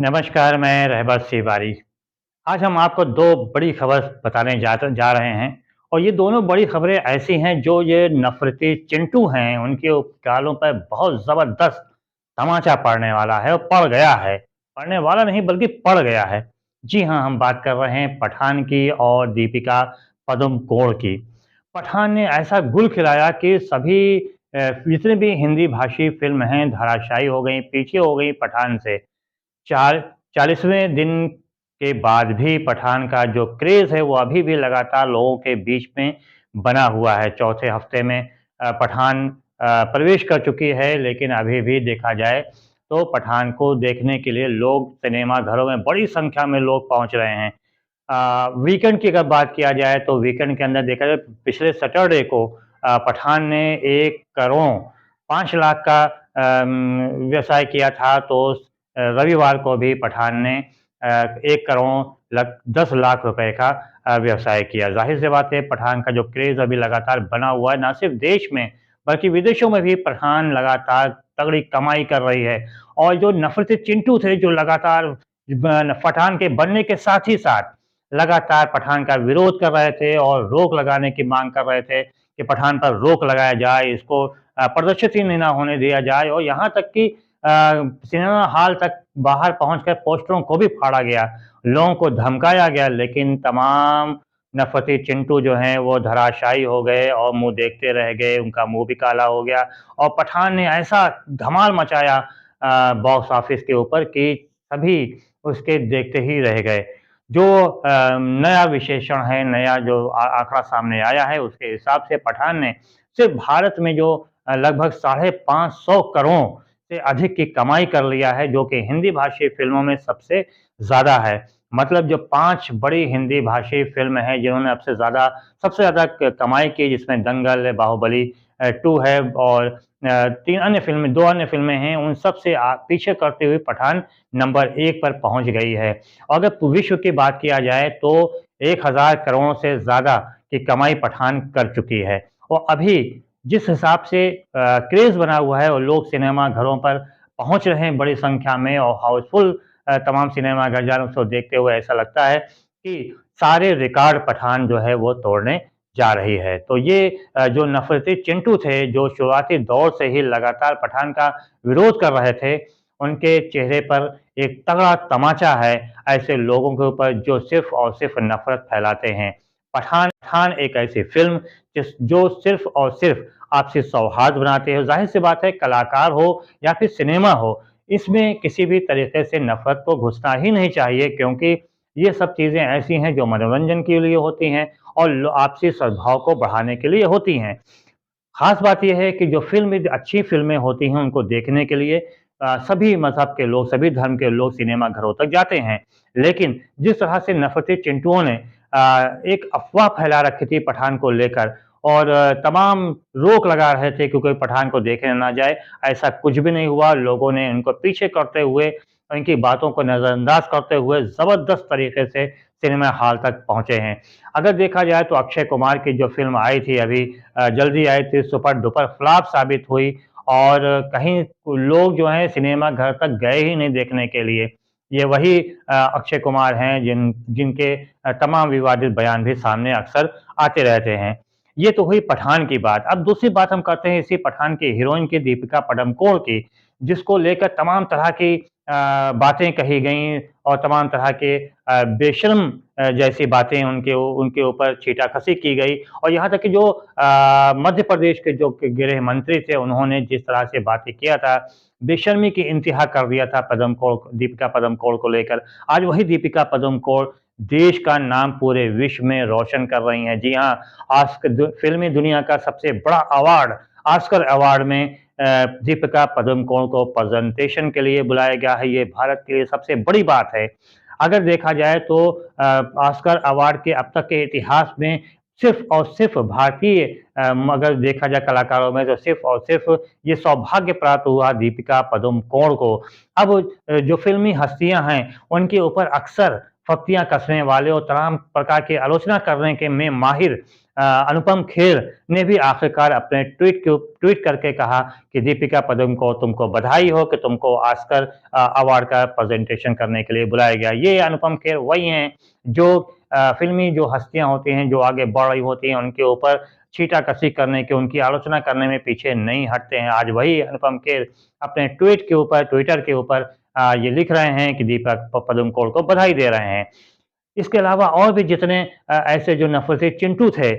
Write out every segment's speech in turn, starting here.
नमस्कार, मैं रहबत सिवारी। आज हम आपको 2 बड़ी खबर बताने जा रहे हैं और ये दोनों बड़ी खबरें ऐसी हैं जो ये नफ़रती चिंटू हैं, उनके गालों पर बहुत ज़बरदस्त तमाचा पड़ने वाला है और पड़ गया है। पड़ने वाला नहीं बल्कि पड़ गया है। जी हाँ, हम बात कर रहे हैं पठान की और दीपिका पादुकोण की। पठान ने ऐसा गुल खिलाया कि सभी जितने भी हिंदी भाषी फ़िल्म हैं धराशायी हो गईं, पीछे हो गईं पठान से। चार 40वें दिन के बाद भी पठान का जो क्रेज़ है वो अभी भी लगातार लोगों के बीच में बना हुआ है। चौथे हफ्ते में पठान प्रवेश कर चुकी है, लेकिन अभी भी देखा जाए तो पठान को देखने के लिए लोग सिनेमा घरों में बड़ी संख्या में लोग पहुँच रहे हैं। वीकेंड की अगर बात किया जाए तो वीकेंड के अंदर देखा जाए पिछले सैटरडे को पठान ने 1 करोड़ 5 लाख का व्यवसाय किया था, तो रविवार को भी पठान ने 1 करोड़ 10 लाख रुपए का व्यवसाय किया। ज़ाहिर-सी बात है पठान का जो क्रेज़ अभी लगातार बना हुआ है, ना सिर्फ़ देश में बल्कि विदेशों में भी पठान लगातार तगड़ी कमाई कर रही है। और जो नफ़रती चिंटू थे जो लगातार पठान के बनने के साथ ही साथ लगातार पठान का विरोध कर रहे थे और रोक लगाने की माँग कर रहे थे कि पठान पर रोक लगाया जाए, इसको प्रदर्शित ही नहीं ना होने दिया जाए और यहाँ तक कि सिनेमा हॉल तक बाहर पहुंचकर पोस्टरों को भी फाड़ा गया, लोगों को धमकाया गया, लेकिन तमाम नफ़रती चिंटू जो हैं वो धराशायी हो गए और मुँह देखते रह गए, उनका मुँह भी काला हो गया और पठान ने ऐसा धमाल मचाया बॉक्स ऑफिस के ऊपर कि सभी उसके देखते ही रह गए। जो नया विशेषण है, नया जो आंकड़ा सामने आया है, उसके हिसाब से पठान ने सिर्फ़ भारत में जो लगभग साढ़े 500 करोड़ से अधिक की कमाई कर लिया है, जो कि हिंदी भाषी फ़िल्मों में सबसे ज़्यादा है। मतलब जो 5 बड़ी हिंदी भाषी फ़िल्म हैं, जिन्होंने सबसे ज़्यादा क कमाई की, जिसमें दंगल, बाहुबली 2 है और 3 अन्य फ़िल्में 2 अन्य फ़िल्में हैं, उन सब से पीछे करते हुए पठान नंबर 1 पर पहुँच गई है। और अगर विश्व की बात किया जाए, तो 1000 करोड़ से ज़्यादा की कमाई पठान कर चुकी है और अभी जिस हिसाब से क्रेज़ बना हुआ है और लोग सिनेमा घरों पर पहुँच रहे हैं बड़ी संख्या में और हाउसफुल तमाम सिनेमा घर जा रहे हैं उसको देखते हुए ऐसा लगता है कि सारे रिकॉर्ड पठान जो है वो तोड़ने जा रही है। तो ये जो नफ़रती चिंटू थे, जो शुरुआती दौर से ही लगातार पठान का विरोध कर रहे थे, उनके चेहरे पर एक तगड़ा तमाचा है ऐसे लोगों के ऊपर जो सिर्फ़ और सिर्फ़ नफ़रत फैलाते हैं। पठान एक ऐसी फ़िल्म जो सिर्फ़ और सिर्फ़ आपसी सौहार्द बनाते हो। ज़ाहिर-सी बात है कलाकार हो या फिर सिनेमा हो, इसमें किसी भी तरीके से नफ़रत को घुसना ही नहीं चाहिए क्योंकि ये सब चीज़ें ऐसी हैं जो मनोरंजन के लिए होती हैं और आपसी सद्भाव को बढ़ाने के लिए होती हैं। ख़ास बात ये है कि जो अच्छी फ़िल्में होती हैं उनको देखने के लिए सभी मज़हब के लोग, सभी धर्म के लोग सिनेमा घरों तक जाते हैं। लेकिन जिस तरह से नफ़रती चिंटुओं ने एक अफ़वाह फैला रखी थी पठान को लेकर और तमाम रोक लगा रहे थे कि कोई पठान को देखने ना जाए, ऐसा कुछ भी नहीं हुआ। लोगों ने उनको पीछे करते हुए, उनकी बातों को नज़रअंदाज करते हुए ज़बरदस्त तरीके से सिनेमा हॉल तक पहुँचे हैं। अगर देखा जाए तो अक्षय कुमार की जो फ़िल्म आई थी अभी जल्दी आई थी, सुपर डुपर फ्लॉप साबित हुई और कहीं लोग जो हैं सिनेमा घर तक गए ही नहीं देखने के लिए। ये वही अक्षय कुमार हैं जिनके तमाम विवादित बयान भी सामने अक्सर आते रहते हैं। ये तो हुई पठान की बात। अब दूसरी बात हम करते हैं इसी पठान की हीरोइन की दीपिका पादुकोण की, जिसको लेकर तमाम तरह की बातें कही गईं और तमाम तरह के बेशर्म जैसी बातें उनके ऊपर छीटाकशी की गई और यहाँ तक कि जो मध्य प्रदेश के जो गृह मंत्री थे, उन्होंने जिस तरह से बातें किया था, बेशर्मी की इंतहा कर दिया था दीपिका पादुकोण को लेकर। आज वही दीपिका पादुकोण देश का नाम पूरे विश्व में रोशन कर रही हैं। जी हाँ, फ़िल्मी दुनिया का सबसे बड़ा अवार्ड, ऑस्कर अवार्ड में दीपिका पादुकोण को प्रेज़ेंटेशन के लिए बुलाया गया है। ये भारत के लिए सबसे बड़ी बात है। अगर देखा जाए तो ऑस्कर अवार्ड के अब तक के इतिहास में सिर्फ़ और सिर्फ़ भारतीय अगर देखा जाए कलाकारों में तो सिर्फ़ और सिर्फ़ ये सौभाग्य प्राप्त हुआ दीपिका पादुकोण को। अब जो फ़िल्मी हस्तियाँ हैं, उनके ऊपर अक्सर फप्तियाँ कसने वाले और तमाम प्रकार की आलोचना करने के में माहिर अनुपम खेर ने भी आखिरकार अपने ट्वीट करके कहा कि दीपिका पादुकोण तुमको बधाई हो कि तुमको ऑस्कर अवार्ड का प्रेजेंटेशन करने के लिए बुलाया गया। ये अनुपम खेर वही हैं जो फ़िल्मी जो हस्तियाँ होती हैं, जो आगे बढ़ रही होती हैं, उनके ऊपर छींटाकशी करने के, उनकी आलोचना करने में पीछे नहीं हटते हैं। आज वही अनुपम खेर अपने ट्विटर के ऊपर ये लिख रहे हैं कि दीपिका पादुकोण को बधाई दे रहे हैं। इसके अलावा और भी जितने ऐसे जो नफ़रती चिंटू थे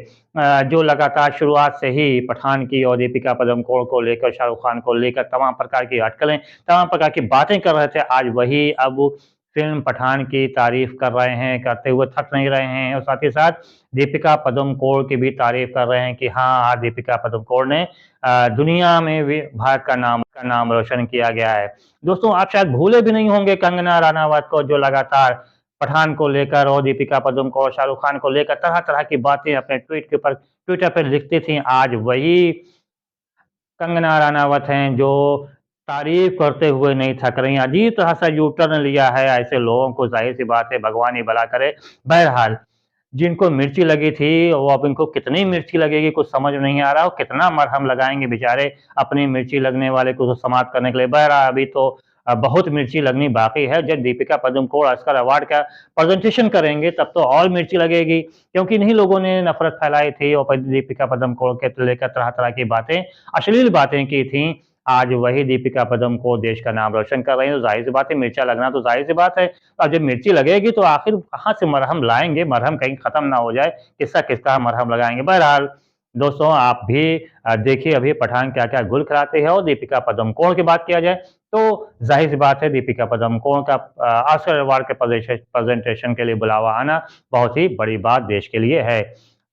जो लगातार शुरुआत से ही पठान की और दीपिका पादुकोण को लेकर, शाहरुख खान को लेकर तमाम प्रकार की अटकलें, तमाम प्रकार की बातें कर रहे थे, आज वही अब फ़िल्म पठान की तारीफ़ कर रहे हैं, करते हुए थक नहीं रहे हैं और साथ ही साथ दीपिका पादुकोण की भी तारीफ़ कर रहे हैं कि हाँ, आज दीपिका पादुकोण ने दुनिया में भी भारत का नाम रोशन किया गया है। दोस्तों, आप शायद भूले भी नहीं होंगे कंगना रनावत को जो लगातार पठान को लेकर और दीपिका पादुकोण और शाहरुख खान को लेकर तरह-तरह की बातें अपने ट्विटर पे लिखती थी। आज वही कंगना रनावत हैं जो तारीफ़ करते हुए नहीं थक रही हैं। अजीब तरह से यू टर्न लिया है ऐसे लोगों को, ज़ाहिर-सी बात है भगवान ही भला करे। बहरहाल जिनको मिर्ची लगी थी वो अब इनको कितनी मिर्ची लगेगी कुछ समझ में नहीं आ रहा और कितना मरहम लगाएँगे बेचारे अपनी मिर्ची लगने वाले को तो समाप्त करने के लिए। बहरहाल अभी तो बहुत मिर्ची लगनी बाकी है। जब दीपिका पादुकोण ऑस्कर अवार्ड का प्रेज़ेंटेशन करेंगे तब तो और मिर्ची लगेगी क्योंकि इन्हीं लोगों ने नफ़रत फैलाई थी और दीपिका पादुकोण के लेकर तरह-तरह की बातें, अश्लील बातें की थीं। आज वही दीपिका पादुकोण देश का नाम रोशन कर रही हैं, तो ज़ाहिर-सी बात है मिर्चा लगना तो ज़ाहिर-सी बात है। अब जब मिर्ची लगेगी तो आखिर कहाँ से मरहम लाएँगे? मरहम कहीं ख़त्म ना हो जाए, किसका मरहम लगाएँगे? बहरहाल दोस्तों आप भी देखिए अभी पठान क्या-क्या गुल खिलाते हैं और दीपिका पादुकोण की बात किया जाए तो ज़ाहिर-सी बात है दीपिका पादुकोण का ऑस्कर अवार्ड के प्रेज़ेंटेशन के लिए बुलावा आना बहुत ही बड़ी बात देश के लिए है।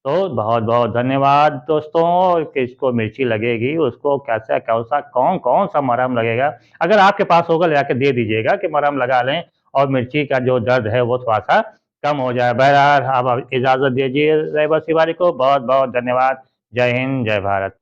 तो बहुत-बहुत धन्यवाद दोस्तों, किसको मिर्ची लगेगी, उसको कैसा कौन-सा कौन-कौन सा मरहम लगेगा, अगर आपके पास होगा ले आके दे दीजिएगा कि मरहम लगा लें और मिर्ची का जो दर्द है वो थोड़ा-सा कम हो जाए। बहरहाल अब इजाज़त दीजिए रहबर तिवारी को, बहुत-बहुत धन्यवाद। जय हिंद, जय भारत।